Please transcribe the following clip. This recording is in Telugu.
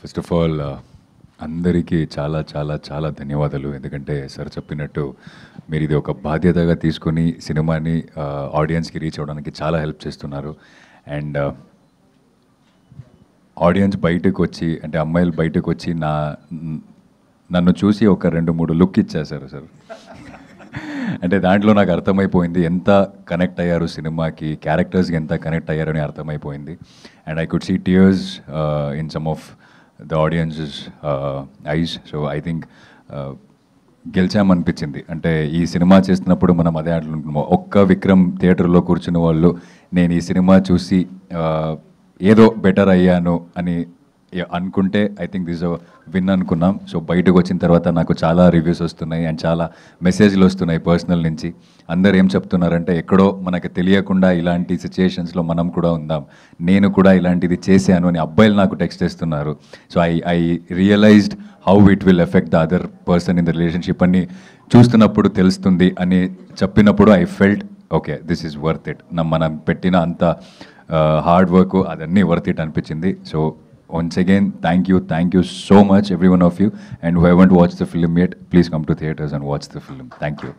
ఫస్ట్ ఆఫ్ ఆల్ అందరికీ చాలా చాలా చాలా ధన్యవాదాలు. ఎందుకంటే సార్ చెప్పినట్టు మీరు ఇది ఒక బాధ్యతగా తీసుకొని సినిమాని ఆడియన్స్కి రీచ్ అవ్వడానికి చాలా హెల్ప్ చేస్తున్నారు. అండ్ ఆడియన్స్ బయటకు వచ్చి, అంటే అమ్మాయిలు బయటకు వచ్చి నన్ను చూసి ఒక 2-3 లుక్ ఇచ్చేశారు సార్. అంటే దాంట్లో నాకు అర్థమైపోయింది ఎంత కనెక్ట్ అయ్యారు సినిమాకి, క్యారెక్టర్స్కి ఎంత కనెక్ట్ అయ్యారని అర్థమైపోయింది. And I could see tears in some of the audiences eyes. So I think గెలిచామనిపించింది. అంటే ఈ సినిమా చేస్తున్నప్పుడు మనం అదే అంటున్నాము, ఒక్క విక్రమ్ థియేటర్లో కూర్చున్న వాళ్ళు నేను ఈ సినిమా చూసి ఏదో బెటర్ అయ్యాను అని అనుకుంటే ఐ థింక్ దిస్ విన్ అనుకున్నాం. సో బయటకు వచ్చిన తర్వాత నాకు చాలా రివ్యూస్ వస్తున్నాయి అండ్ చాలా మెసేజ్లు వస్తున్నాయి పర్సనల్ నుంచి. అందరు ఏం చెప్తున్నారంటే ఎక్కడో మనకు తెలియకుండా ఇలాంటి సిచ్యుయేషన్స్లో మనం కూడా ఉందాం, నేను కూడా ఇలాంటిది చేశాను అని అబ్బాయిలు నాకు టెక్స్ట్ చేస్తున్నారు. So I realised how it will effect the other person in the relationship అని చూస్తున్నప్పుడు తెలుస్తుంది అని చెప్పినప్పుడు I felt okay this is worth it. మనం పెట్టిన అంత హార్డ్ వర్క్ అదన్నీ వర్త్ ఇట్ అనిపించింది. So once again, thank you so much every one of you, and who haven't watched the film yet, please come to theaters and watch the film. Thank you.